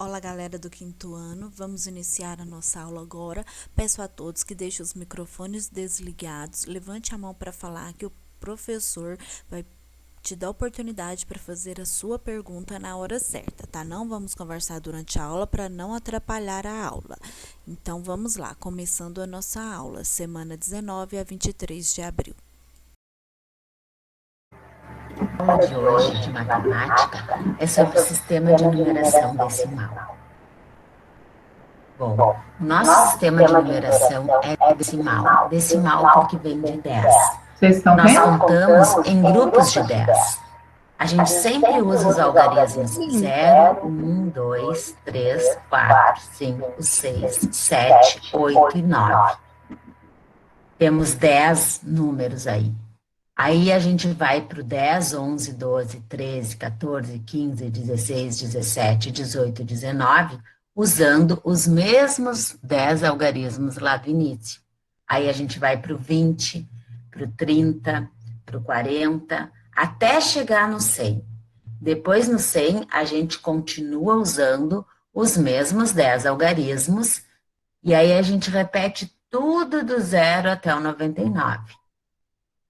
Olá, galera do quinto ano. Vamos iniciar a nossa aula agora. Peço a todos que deixem os microfones desligados. Levante a mão para falar que o professor vai te dar oportunidade para fazer a sua pergunta na hora certa, tá? Não vamos conversar durante a aula para não atrapalhar a aula. Então, vamos lá, começando a nossa aula, semana 19 a 23 de abril. A aula de hoje de matemática é sobre o sistema de numeração decimal. Bom, o nosso sistema de numeração é decimal. Decimal porque vem de 10. Vocês estão Nós vendo? contamos em grupos de 10. A gente sempre usa os algarismos 0, 1, 2, 3, 4, 5, 6, 7, 8 e 9. Temos 10 números aí. Aí a gente vai para o 10, 11, 12, 13, 14, 15, 16, 17, 18, 19, usando os mesmos 10 algarismos lá do início. Aí a gente vai para o 20, para o 30, para o 40, até chegar no 100. Depois no 100, a gente continua usando os mesmos 10 algarismos, e aí a gente repete tudo do 0 até o 99.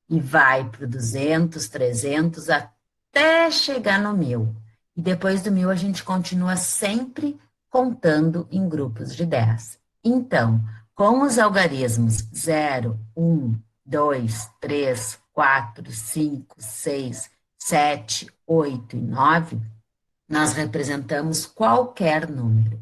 E vai para o 200, 300, até chegar no 1000. E depois do 1000, a gente continua sempre contando em grupos de 10. Então, com os algarismos 0, 1, 2, 3, 4, 5, 6, 7, 8 e 9, nós representamos qualquer número.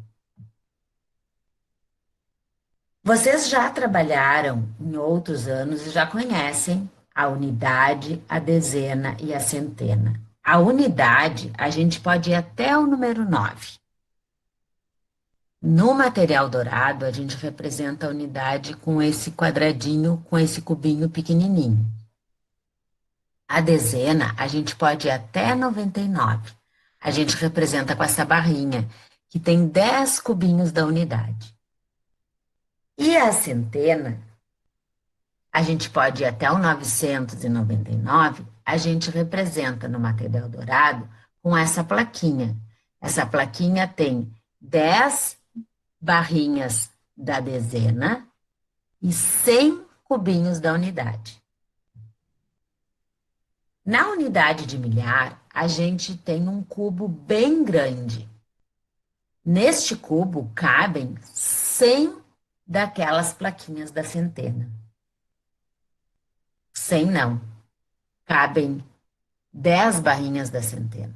Vocês já trabalharam em outros anos e já conhecem a unidade, a dezena e a centena. A unidade, a gente pode ir até o número 9. No material dourado, a gente representa a unidade com esse quadradinho, com esse cubinho pequenininho. A dezena, a gente pode ir até 99. A gente representa com essa barrinha, que tem 10 cubinhos da unidade. E a centena, a gente pode ir até o 999, a gente representa no material dourado com essa plaquinha. Essa plaquinha tem 10 barrinhas da dezena e 100 cubinhos da unidade. Na unidade de milhar, a gente tem um cubo bem grande. Neste cubo cabem 100 daquelas plaquinhas da centena. 100 não. Cabem 10 barrinhas da centena.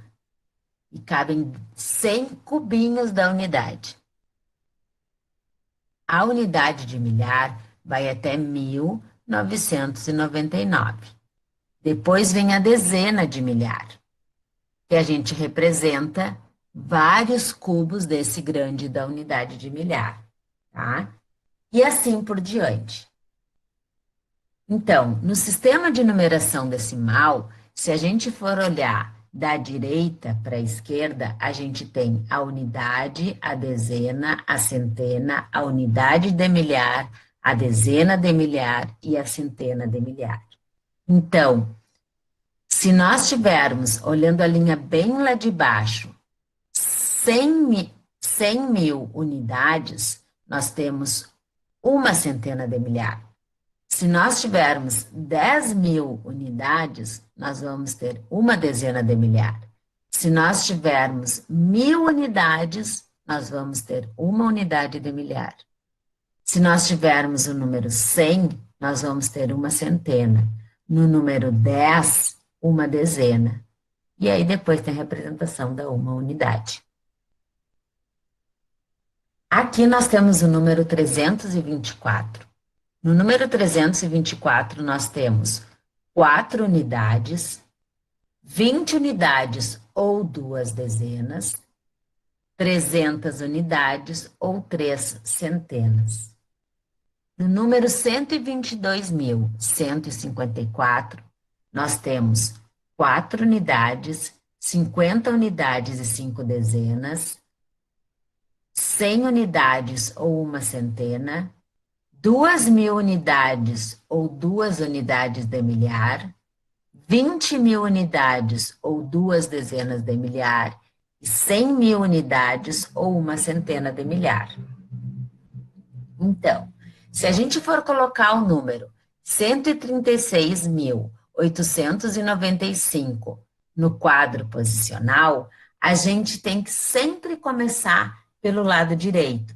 E cabem 100 cubinhos da unidade. A unidade de milhar vai até 1999. Depois vem a dezena de milhar, que a gente representa vários cubos desse grande da unidade de milhar, tá? E assim por diante. Então, no sistema de numeração decimal, se a gente for olhar da direita para a esquerda, a gente tem a unidade, a dezena, a centena, a unidade de milhar, a dezena de milhar e a centena de milhar. Então, se nós tivermos, olhando a linha bem lá de baixo, 100 mil unidades, nós temos uma centena de milhar. Se nós tivermos 10 mil unidades, nós vamos ter uma dezena de milhar. Se nós tivermos 1000 unidades, nós vamos ter uma unidade de milhar. Se nós tivermos o número 100, nós vamos ter uma centena. No número 10, uma dezena. E aí depois tem a representação da uma unidade. Aqui nós temos o número 324. No número 324, nós temos 4 unidades, 20 unidades ou 2 dezenas, 300 unidades ou 3 centenas. No número 122.154, nós temos 4 unidades, 50 unidades e 5 dezenas, 100 unidades ou uma centena, 2.000 unidades ou 2 unidades de milhar, 20 mil unidades ou 2 dezenas de milhar, 100 mil unidades ou uma centena de milhar. Então, se a gente for colocar o número 136.895 no quadro posicional, a gente tem que sempre começar pelo lado direito.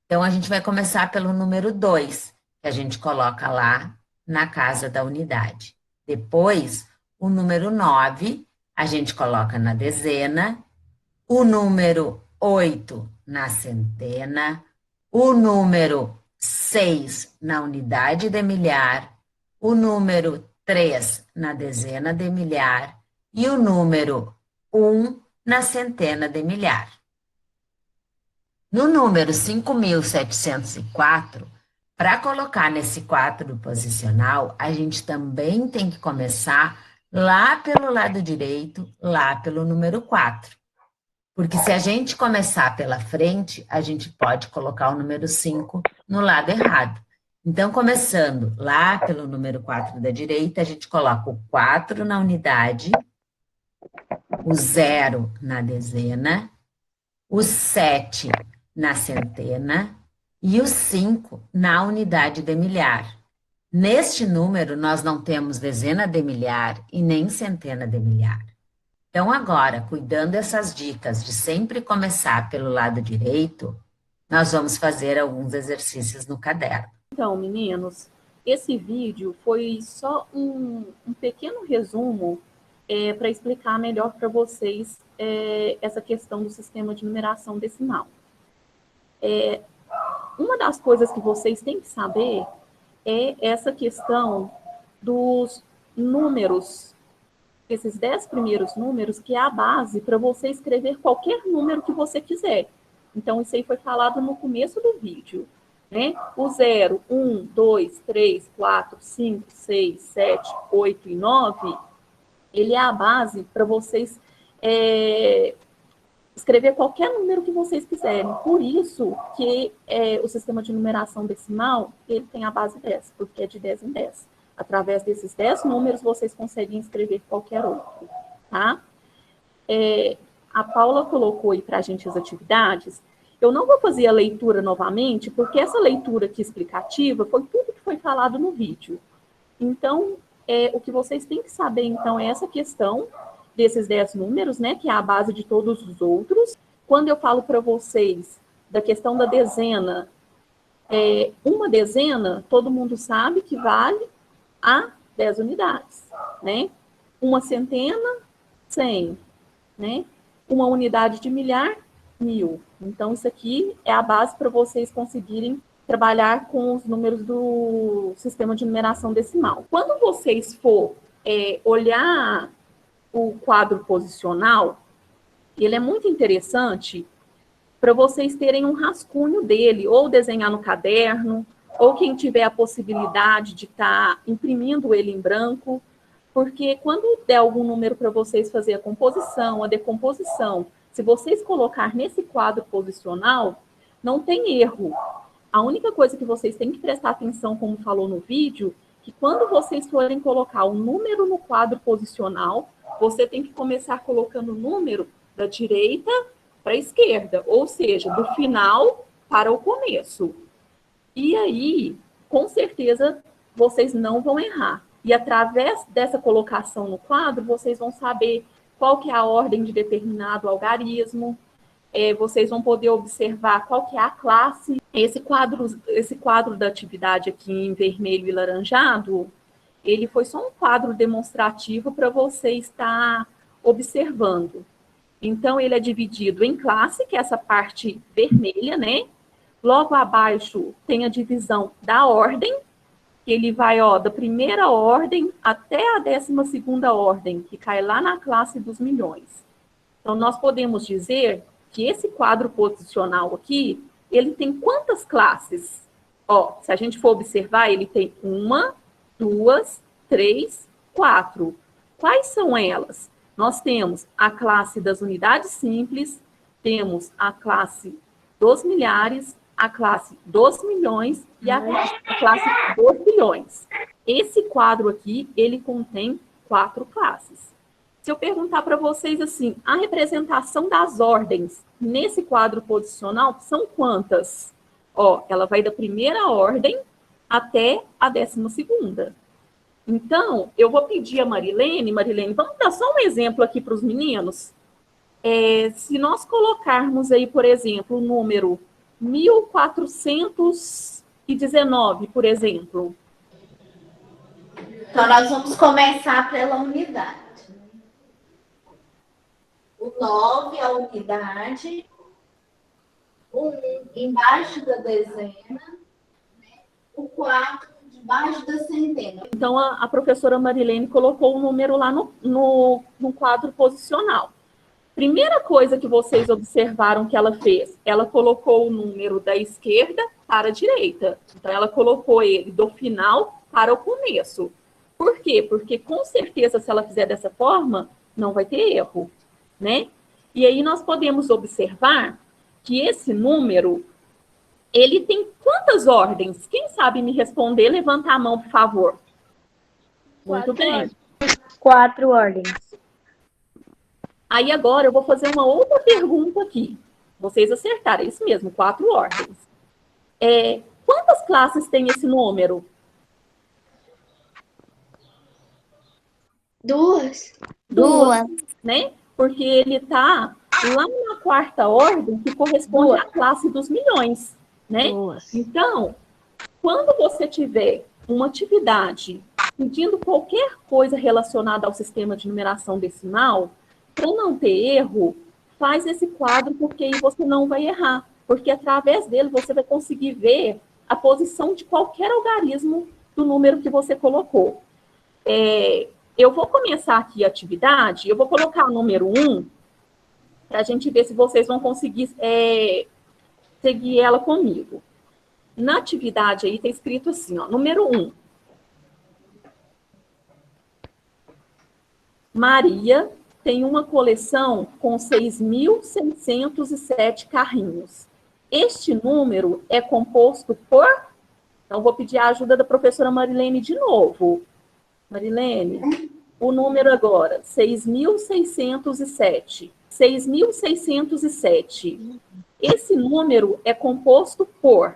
Então, a gente vai começar pelo número 2, que a gente coloca lá na casa da unidade. Depois, o número 9, a gente coloca na dezena, o número 8 na centena, o número 6 na unidade de milhar, o número 3 na dezena de milhar e o número 1 na centena de milhar. No número 5.704, para colocar nesse quadro posicional, a gente também tem que começar lá pelo lado direito, lá pelo número 4. Porque se a gente começar pela frente, a gente pode colocar o número 5 no lado errado. Então, começando lá pelo número 4 da direita, a gente coloca o 4 na unidade, o 0 na dezena, o 7 na centena e o 5 na unidade de milhar. Neste número, nós não temos dezena de milhar e nem centena de milhar. Então, agora, cuidando dessas dicas de sempre começar pelo lado direito, nós vamos fazer alguns exercícios no caderno. Então, meninos, esse vídeo foi só um pequeno resumo para explicar melhor para vocês essa questão do sistema de numeração decimal. Uma das coisas que vocês têm que saber é essa questão dos números, esses 10 primeiros números, que é a base para você escrever qualquer número que você quiser. Então, isso aí foi falado no começo do vídeo, né? O 0, 1, 2, 3, 4, 5, 6, 7, 8 e 9, ele é a base para vocês escrever qualquer número que vocês quiserem. Por isso que o sistema de numeração decimal, ele tem a base 10, porque é de 10 em 10. Através desses 10 números, vocês conseguem escrever qualquer outro, tá? A Paula colocou aí para a gente as atividades. Eu não vou fazer a leitura novamente, porque essa leitura aqui explicativa foi tudo que foi falado no vídeo. Então, o que vocês têm que saber, então, é essa questão desses 10 números, né, que é a base de todos os outros. Quando eu falo para vocês da questão da dezena, uma dezena, todo mundo sabe que vale a 10 unidades, né? Uma centena, 100, né? Uma unidade de milhar, 1000. Então, isso aqui é a base para vocês conseguirem trabalhar com os números do sistema de numeração decimal. Quando vocês for olhar o quadro posicional, ele é muito interessante para vocês terem um rascunho dele, ou desenhar no caderno, ou quem tiver a possibilidade de estar imprimindo ele em branco, porque quando der algum número para vocês fazer a composição, a decomposição, se vocês colocar nesse quadro posicional, não tem erro. A única coisa que vocês têm que prestar atenção, como falou no vídeo, que quando vocês forem colocar o número no quadro posicional, você tem que começar colocando o número da direita para a esquerda, ou seja, do final para o começo. E aí, com certeza, vocês não vão errar. E através dessa colocação no quadro, vocês vão saber qual que é a ordem de determinado algarismo, vocês vão poder observar qual que é a classe. Esse quadro da atividade aqui em vermelho e laranjado, ele foi só um quadro demonstrativo para você estar observando. Então, ele é dividido em classe, que é essa parte vermelha, né? Logo abaixo tem a divisão da ordem, que ele vai da primeira ordem até a 12ª ordem, que cai lá na classe dos milhões. Então, nós podemos dizer que esse quadro posicional aqui, ele tem quantas classes? Se a gente for observar, ele tem 1, 2, 3, 4. Quais são elas? Nós temos a classe das unidades simples, temos a classe dos milhares, a classe dos milhões e a classe dos bilhões. Esse quadro aqui, ele contém 4 classes. Se eu perguntar para vocês assim, a representação das ordens nesse quadro posicional são quantas? Ó, ela vai da primeira ordem até a 12ª. Então, eu vou pedir a Marilene, vamos dar só um exemplo aqui para os meninos? Se nós colocarmos aí, por exemplo, o número 1419, por exemplo. Então, nós vamos começar pela unidade. O 9 é a unidade, o 1 embaixo da dezena, o 4 debaixo da centena. Então, a professora Marilene colocou o número lá no quadro posicional. Primeira coisa que vocês observaram que ela fez, ela colocou o número da esquerda para a direita. Então, ela colocou ele do final para o começo. Por quê? Porque, com certeza, se ela fizer dessa forma, não vai ter erro, né? E aí nós podemos observar que esse número, ele tem quantas ordens? Quem sabe me responder? Levanta a mão, por favor. Muito bem. 4 ordens. Aí agora eu vou fazer uma outra pergunta aqui. Vocês acertaram, é isso mesmo, 4 ordens. Quantas classes tem esse número? 2. Né? Porque ele está lá na 4ª ordem, que corresponde à classe dos milhões, né? 2. Então, quando você tiver uma atividade pedindo qualquer coisa relacionada ao sistema de numeração decimal, para não ter erro, faz esse quadro, porque aí você não vai errar. Porque através dele você vai conseguir ver a posição de qualquer algarismo do número que você colocou. Eu vou começar aqui a atividade, eu vou colocar o número 1, para a gente ver se vocês vão conseguir seguir ela comigo. Na atividade aí está escrito assim, ó, número 1. Maria tem uma coleção com 6.607 carrinhos. Este número é composto por... Então, vou pedir a ajuda da professora Marilene de novo. Marilene, o número agora, 6.607. 6.607. Esse número é composto por...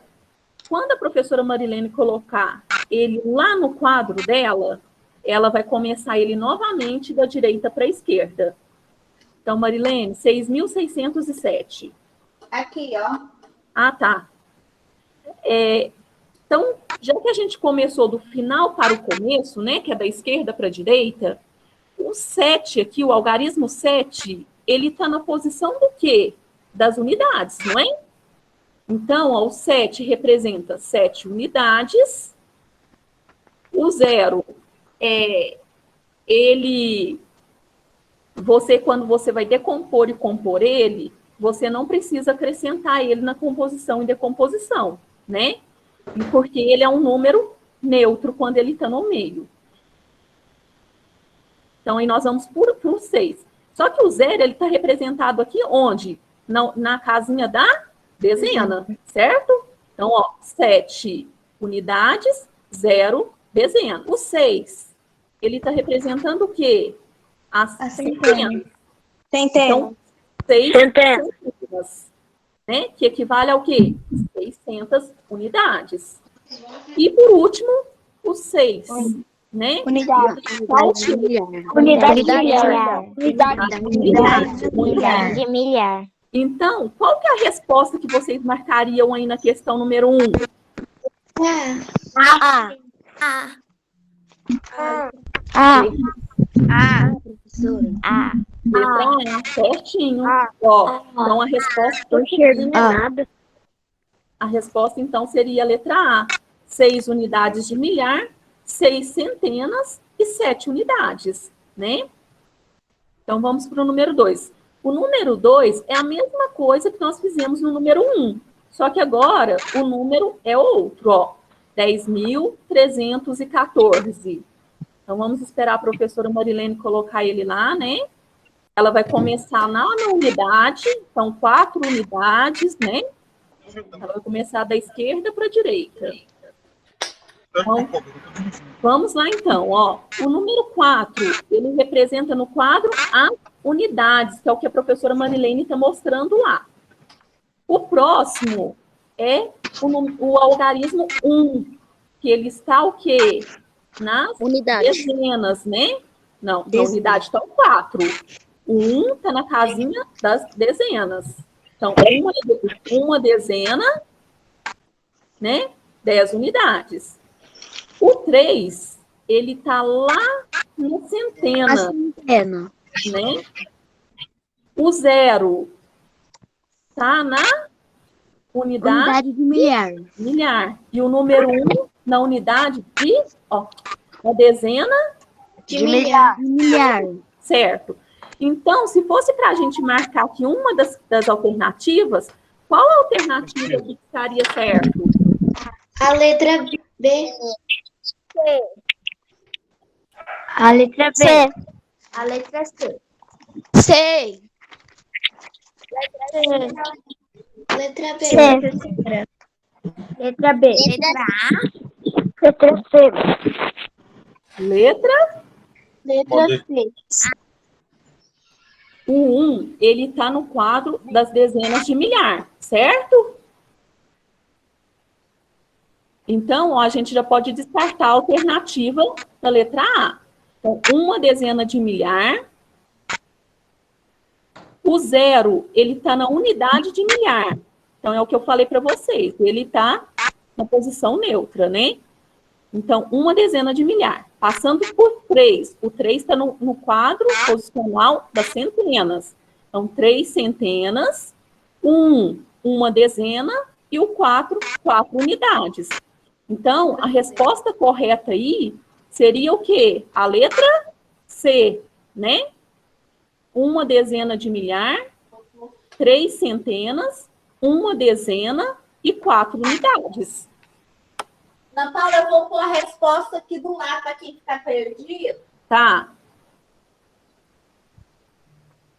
Quando a professora Marilene colocar ele lá no quadro dela, ela vai começar ele novamente da direita para a esquerda. Então, Marilene, 6.607. Aqui, ó. Ah, tá. Então, já que a gente começou do final para o começo, né, que é da esquerda para a direita, o 7 aqui, o algarismo 7, ele está na posição do quê? Das unidades, não é? Então, ó, o 7 representa 7 unidades. O 0 quando você vai decompor e compor ele, você não precisa acrescentar ele na composição e decomposição, né? Porque ele é um número neutro quando ele está no meio. Então, aí nós vamos para o 6. Só que o 0, ele está representado aqui onde? Na casinha da dezena, certo? Então, ó, 7 unidades, 0 dezena. O 6, ele está representando o quê? As centenas. Então, 6 centenas, né? Que equivale ao quê? 600 unidades. E, por último, o 6, né? Unidade. Unidade de milhar. Então, qual que é a resposta que vocês marcariam aí na questão número 1? A. Letra A, certinho. Ó, então, a resposta, então, seria a letra A. 6 unidades de milhar, 6 centenas e 7 unidades, né? Então, vamos para o número 2. O número 2 é a mesma coisa que nós fizemos no número 1, só que agora o número é outro, ó, 10.314. Então, vamos esperar a professora Marilene colocar ele lá, né? Ela vai começar na unidade, são 4 unidades, né? Ela vai começar da esquerda para a direita. Então, vamos lá, então. Ó. O número 4, ele representa no quadro as unidades, que é o que a professora Marilene está mostrando lá. O próximo é o algarismo 1, que ele está o quê? Nas dezenas, né? Não, na unidade está o 4. O 1 está na casinha das dezenas. Então, uma dezena, né? 10 unidades. O 3, ele está lá na centena, né? O 0 está na unidade de milhar. milhar. E o número 1 na unidade de, ó, na dezena De milhar. certo. Então, se fosse para a gente marcar aqui uma das alternativas, qual a alternativa que estaria certo? A letra B. A letra B. A letra C. C. Letra B. Letra B. Letra A. Letra C. Letra C. o 1, ele está no quadro das dezenas de milhar, certo? Então, ó, a gente já pode descartar a alternativa da letra A. Então, uma dezena de milhar. O 0, ele está na unidade de milhar. Então, é o que eu falei para vocês. Ele está na posição neutra, né? Então, uma dezena de milhar. Passando por 3. O 3 está no quadro posicional das centenas. Então, 3 centenas. 1, uma dezena. E o 4, 4 unidades. Então, a resposta correta aí seria o quê? A letra C, né? Uma dezena de milhar, 3 centenas, uma dezena e 4 unidades. Ana Paula, eu vou pôr a resposta aqui do lado para quem ficar perdido. Tá.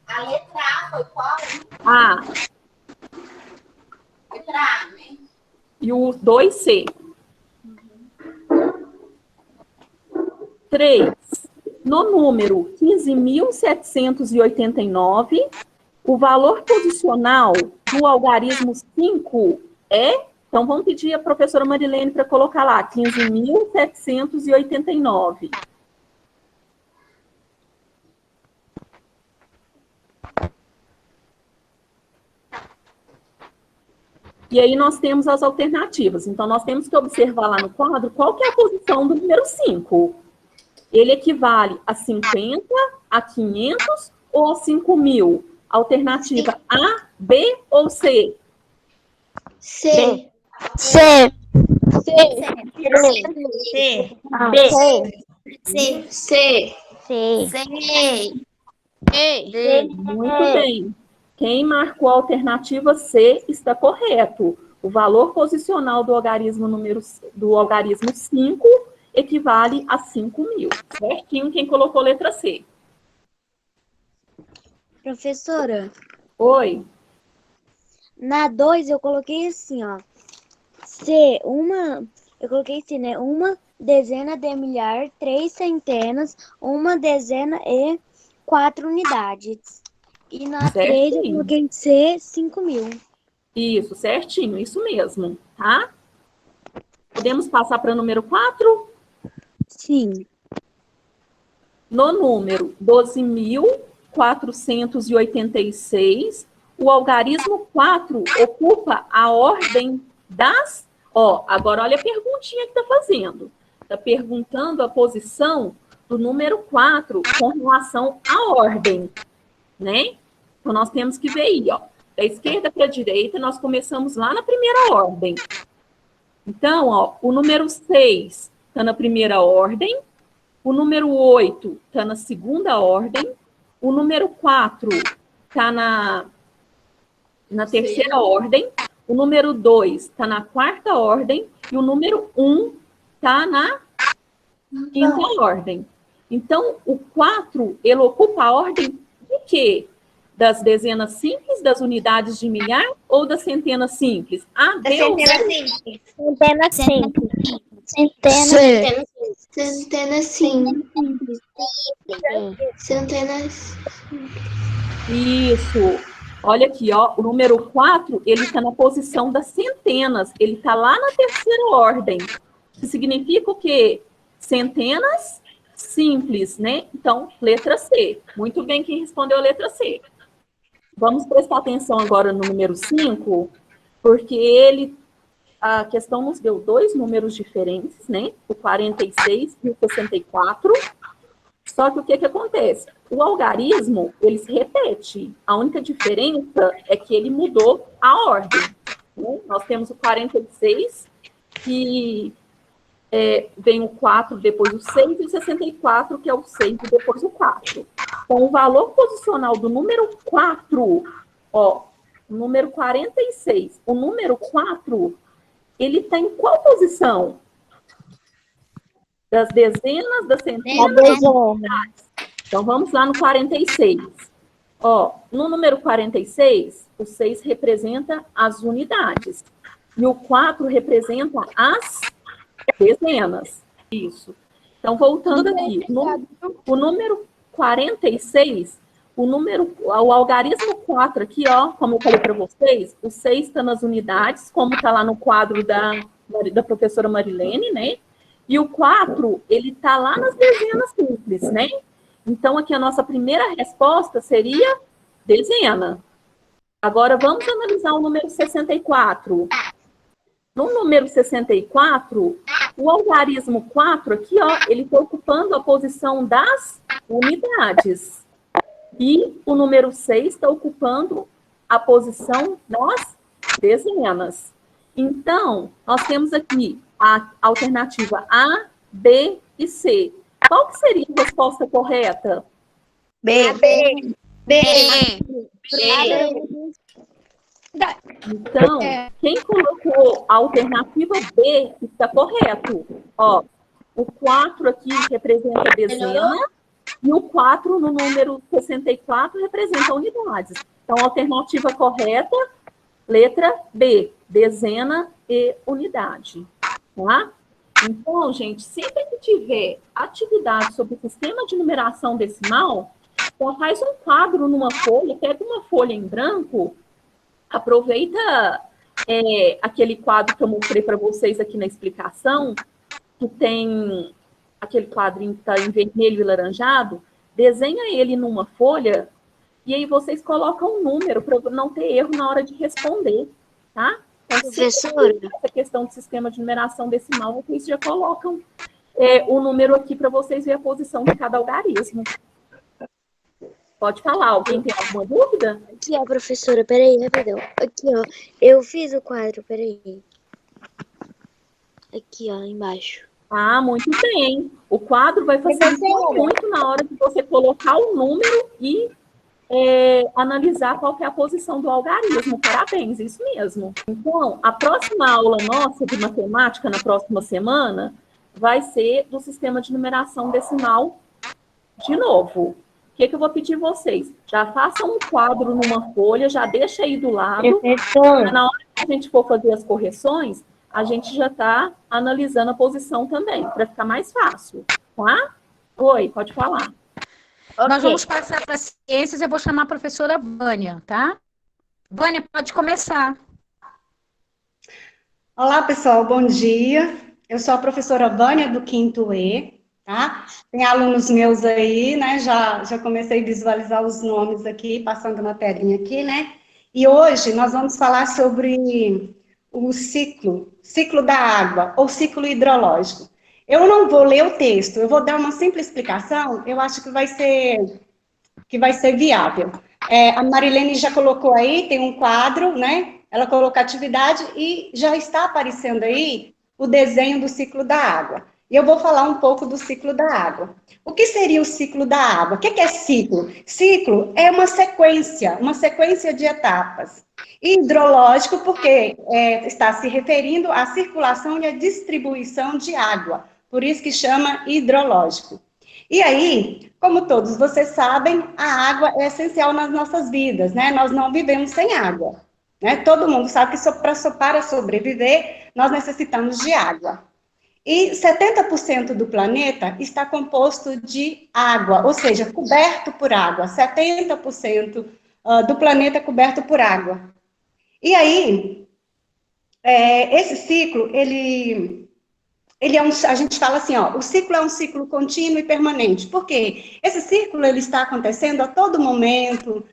A letra A foi qual? A. Letra A, né? E o 2C. 3. No número 15.789, o valor posicional do algarismo 5 é... Então, vamos pedir a professora Marilene para colocar lá, 15.789. E aí nós temos as alternativas. Então, nós temos que observar lá no quadro qual que é a posição do número 5. Ele equivale a 50, a 500 ou a 5.000? Alternativa A, B ou C? C. C. C. C. C. C. Muito bem. Quem marcou a alternativa C está correto. O valor posicional do algarismo 5 equivale a 5.000. Certinho quem colocou letra C. Professora, Oi. na 2 eu coloquei assim, ó. Eu coloquei assim, né? Uma dezena de milhar, 3 centenas, uma dezena e 4 unidades. E na 3 eu coloquei C, 5.000. Isso, certinho, isso mesmo, tá? Podemos passar para o número 4? Sim. No número 12.486, o algarismo 4 ocupa a ordem das... Ó, agora olha a perguntinha que está fazendo. Está perguntando a posição do número 4 com relação à ordem, né? Então, nós temos que ver aí, ó. Da esquerda para a direita, nós começamos lá na primeira ordem. Então, ó, o número 6 está na primeira ordem, o número 8 está na segunda ordem, o número 4 está na terceira ordem, o número 2 está na quarta ordem e o número 1 está na quinta ordem. Então, o 4, ele ocupa a ordem de quê? Das dezenas simples, das unidades de milhar ou das centenas simples? A, B ou C? Centena simples. Centenas. Centenas sim. Centenas. Isso. Olha aqui, ó, o número 4, ele está na posição das centenas, ele está lá na terceira ordem, que significa o quê? Centenas simples, né? Então, letra C. Muito bem quem respondeu a letra C. Vamos prestar atenção agora no número 5, porque a questão nos deu dois números diferentes, né? O 46 e o 64. Só que o que acontece? O algarismo, ele se repete. A única diferença é que ele mudou a ordem. Né? Nós temos o 46, que vem o 4, depois o 6, e o 64, que é o 6 e depois o 4. Então, o valor posicional do número 4, ó, o número 46, o número 4, ele está em qual posição? Das dezenas, das centenas, das unidades. Então, vamos lá no 46. Ó, no número 46, o 6 representa as unidades. E o 4 representa as dezenas. Isso. Então, voltando aqui. O número 46, o algarismo 4 aqui, ó, como eu falei para vocês, o 6 está nas unidades, como está lá no quadro da professora Marilene, né? E o 4, ele está lá nas dezenas simples, né? Então, aqui a nossa primeira resposta seria dezena. Agora, vamos analisar o número 64. No número 64, o algarismo 4 aqui, ó, ele está ocupando a posição das unidades. E o número 6 está ocupando a posição das dezenas. Então, nós temos aqui a alternativa A, B e C. Qual que seria a resposta correta? B. Então, quem colocou a alternativa B está correto. Ó, o 4 aqui representa dezena e o 4 no número 64 representa unidades. Então, a alternativa correta, letra B, dezena e unidade. Tá? Então, gente, sempre que tiver atividade sobre o sistema de numeração decimal, então faz um quadro numa folha, pega uma folha em branco, aproveita aquele quadro que eu mostrei para vocês aqui na explicação, que tem aquele quadrinho que está em vermelho e laranjado, desenha ele numa folha e aí vocês colocam um número para não ter erro na hora de responder, tá? Então, Professora, essa questão de sistema de numeração decimal, vocês já colocam o número aqui para vocês verem a posição de cada algarismo. Pode falar, alguém tem alguma dúvida? aqui, ó, professora, peraí, rapidão. Aqui, ó, eu fiz o quadro, peraí. Aqui, ó, embaixo. Ah, muito bem. O quadro vai facilitar muito na hora de você colocar o número e analisar qual que é a posição do algarismo. Parabéns, isso mesmo. Então, a próxima aula nossa de matemática, na próxima semana, vai ser do sistema de numeração decimal de novo. O que eu vou pedir vocês? Já façam um quadro numa folha, já deixa aí do lado. Na hora que a gente for fazer as correções, a gente já está analisando a posição também, para ficar mais fácil, tá? Oi, pode falar. Nós vamos passar para ciências, eu vou chamar a professora Vânia, tá? Vânia, pode começar. Olá, pessoal, bom dia. Eu sou a professora Vânia, do 5º E, tá? Tem alunos meus aí, né? Já comecei a visualizar os nomes aqui, passando na telinha aqui, né? E hoje nós vamos falar sobre o ciclo da água, ou ciclo hidrológico. Eu não vou ler o texto, eu vou dar uma simples explicação, eu acho que vai ser viável. A Marilene já colocou aí, tem um quadro, né? Ela colocou atividade e já está aparecendo aí o desenho do ciclo da água. E eu vou falar um pouco do ciclo da água. O que seria o ciclo da água? O que é ciclo? Ciclo é uma sequência de etapas. Hidrológico, porque está se referindo à circulação e à distribuição de água. Por isso que chama hidrológico. E aí, como todos vocês sabem, a água é essencial nas nossas vidas, né? Nós não vivemos sem água, né? Todo mundo sabe que para sobreviver, nós necessitamos de água. E 70% do planeta está composto de água, ou seja, coberto por água. 70% do planeta é coberto por água. E aí, esse ciclo, ele é a gente fala assim, ó, o ciclo é um ciclo contínuo e permanente. Por quê? Esse ciclo, ele está acontecendo a todo momento,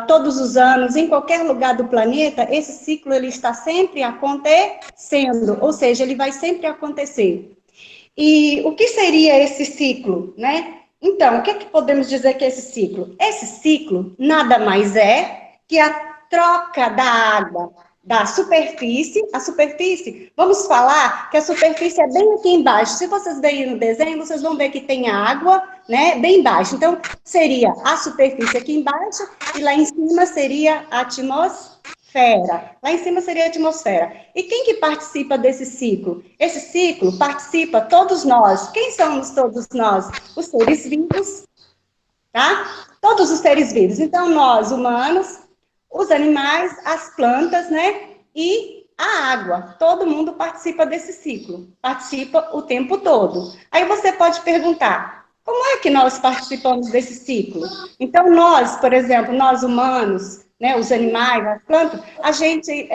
todos os anos, em qualquer lugar do planeta, esse ciclo, ele está sempre acontecendo, ou seja, ele vai sempre acontecer. E o que seria esse ciclo, né? Então, o que podemos dizer que é esse ciclo? Esse ciclo nada mais é que a troca da água da superfície, a superfície, vamos falar que a superfície é bem aqui embaixo. Se vocês verem no desenho, vocês vão ver que tem água, né, bem embaixo. Então, seria a superfície aqui embaixo e lá em cima seria a atmosfera. Lá em cima seria a atmosfera. E quem que participa desse ciclo? Esse ciclo participa todos nós. Quem somos todos nós? Os seres vivos, tá? Todos os seres vivos. Então, nós, humanos, os animais, as plantas, né? E a água. Todo mundo participa desse ciclo. Participa o tempo todo. Aí você pode perguntar, como é que nós participamos desse ciclo? Então, nós, por exemplo, nós humanos, né, os animais, as plantas, a gente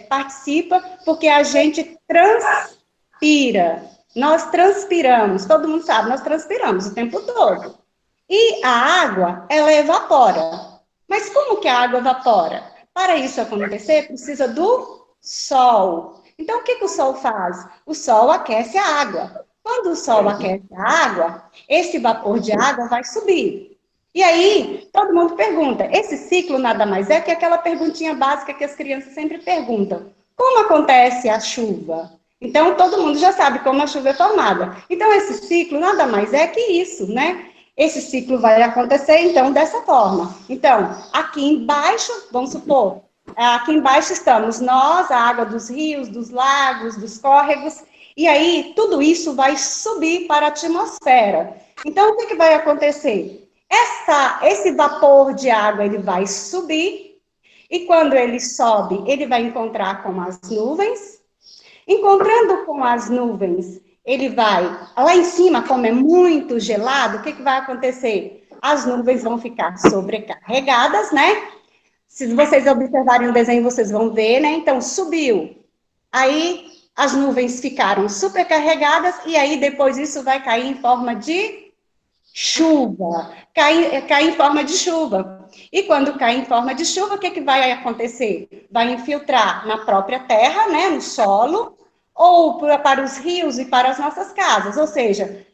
participa porque a gente transpira. Nós transpiramos, todo mundo sabe, nós transpiramos o tempo todo. E a água, ela evapora. Mas como que a água evapora? Para isso acontecer, precisa do sol. Então, o que o sol faz? O sol aquece a água. Quando o sol aquece a água, esse vapor de água vai subir. E aí, todo mundo pergunta, esse ciclo nada mais é que aquela perguntinha básica que as crianças sempre perguntam. Como acontece a chuva? Então, todo mundo já sabe como a chuva é formada. Então, esse ciclo nada mais é que isso, né? Esse ciclo vai acontecer, então, dessa forma. Então, aqui embaixo, vamos supor, aqui embaixo estamos nós, a água dos rios, dos lagos, dos córregos, e aí tudo isso vai subir para a atmosfera. Então, o que vai acontecer? Esse vapor de água, ele vai subir, e quando ele sobe, ele vai encontrar com as nuvens. Encontrando com as nuvens, ele vai, lá em cima, como é muito gelado, o que vai acontecer? As nuvens vão ficar sobrecarregadas, né? Se vocês observarem o desenho, vocês vão ver, né? Então, subiu. Aí, as nuvens ficaram supercarregadas e aí, depois, isso vai cair em forma de chuva. Cair em forma de chuva. E quando cai em forma de chuva, o que vai acontecer? Vai infiltrar na própria terra, né? No solo, ou para os rios e para as nossas casas. Ou seja,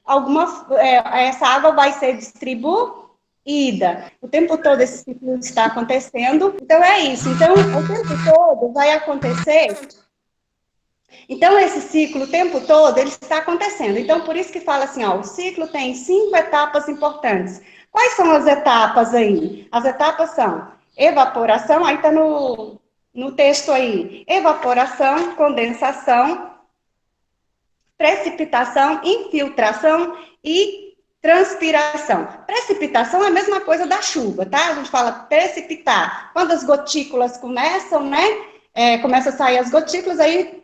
essa água vai ser distribuída. O tempo todo esse ciclo está acontecendo. Então, é isso. Então, o tempo todo vai acontecer. Então, esse ciclo, o tempo todo, ele está acontecendo. Então, por isso que fala assim, ó, o ciclo tem 5 etapas importantes. Quais são as etapas aí? As etapas são evaporação, aí está no texto aí, evaporação, condensação, precipitação, infiltração e transpiração. Precipitação é a mesma coisa da chuva, tá? A gente fala precipitar. Quando as gotículas começam, né? Começa a sair as gotículas, aí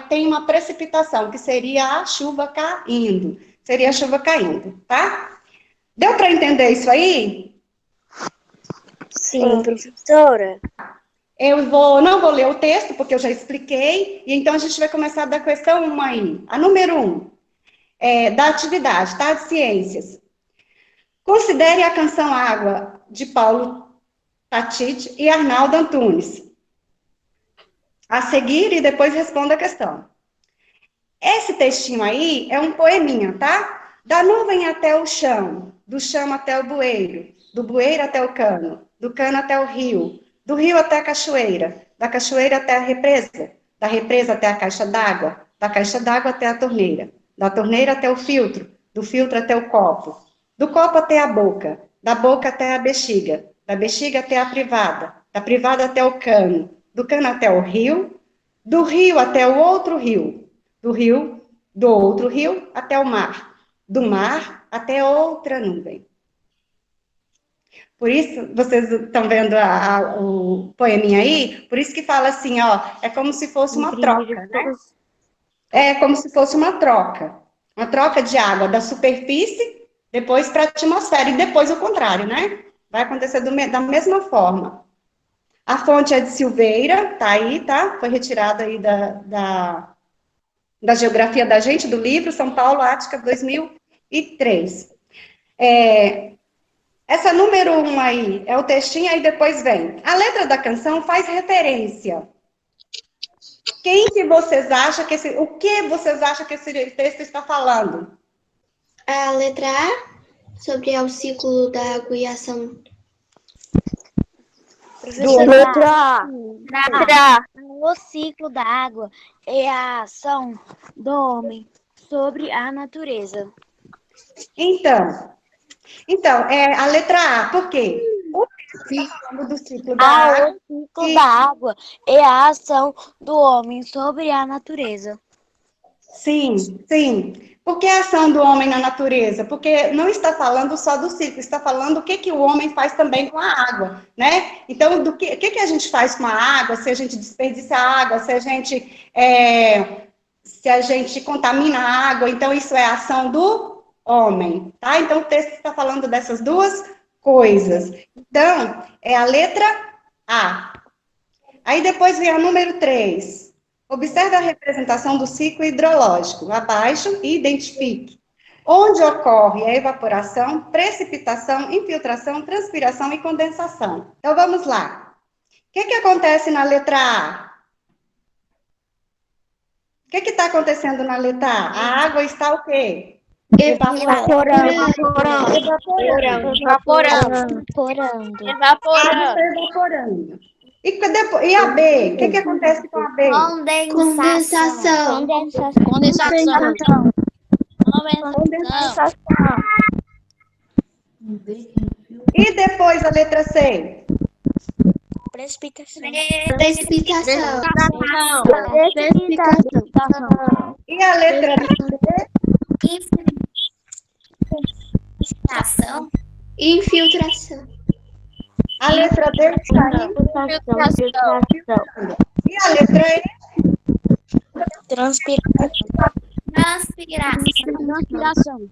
tem uma precipitação, que seria a chuva caindo. Seria a chuva caindo, tá? Deu para entender isso aí? Sim, professora. Eu não vou ler o texto, porque eu já expliquei, e então a gente vai começar da questão 1 aí. A número 1, da atividade, tá? De ciências. Considere a canção Água, de Paulo Tatite e Arnaldo Antunes. A seguir, e depois responda a questão. Esse textinho aí é um poeminha, tá? Da nuvem até o chão, do chão até o bueiro, do bueiro até o cano, do cano até o rio, do rio até a cachoeira, da cachoeira até a represa, da represa até a caixa d'água, da caixa d'água até a torneira, da torneira até o filtro, do filtro até o copo, do copo até a boca, da boca até a bexiga, da bexiga até a privada, da privada até o cano, do cano até o rio, do rio até o outro rio, do outro rio até o mar, do mar até outra nuvem. Por isso, vocês estão vendo o poeminha aí? Por isso que fala assim, ó, é como se fosse uma troca, né? É como se fosse uma troca de água da superfície, depois para a atmosfera, e depois o contrário, né? Vai acontecer da mesma forma. A fonte é de Silveira, tá aí, tá? Foi retirada aí da geografia da gente, do livro São Paulo, Ática, 2003. Essa número 1 aí é o textinho, aí depois vem. A letra da canção faz referência. Quem que vocês acham que o que vocês acham que esse texto está falando? A letra A, sobre o ciclo da água e a ação. Letra A. O ciclo da água é a ação do homem sobre a natureza. Então, a letra A, por quê? O texto está falando do ciclo da água. O ciclo da água é a ação do homem sobre a natureza. Sim, sim. Por que a ação do homem na natureza? Porque não está falando só do ciclo, está falando o que o homem faz também com a água, né? Então, o que a gente faz com a água, se a gente desperdiça a água, se a gente contamina a água, então isso é a ação do homem, tá? Então, o texto está falando dessas duas coisas. Então, é a letra A. Aí depois vem a número 3. Observe a representação do ciclo hidrológico, abaixo, e identifique onde ocorre a evaporação, precipitação, infiltração, transpiração e condensação. Então, vamos lá. O que acontece na letra A? O que está acontecendo na letra A? A água está o quê? Evaporando. A água está evaporando. E a B? O que acontece com a B? Condensação. E depois a letra C? Precipitação. E a letra D? Infiltração. A letra D está aí. E a letra E? Transpiração.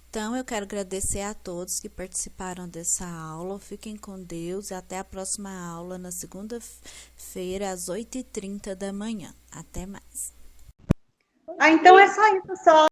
Então, eu quero agradecer a todos que participaram dessa aula. Fiquem com Deus e até a próxima aula na segunda-feira, às 8h30 da manhã. Até mais. Então é só isso, só.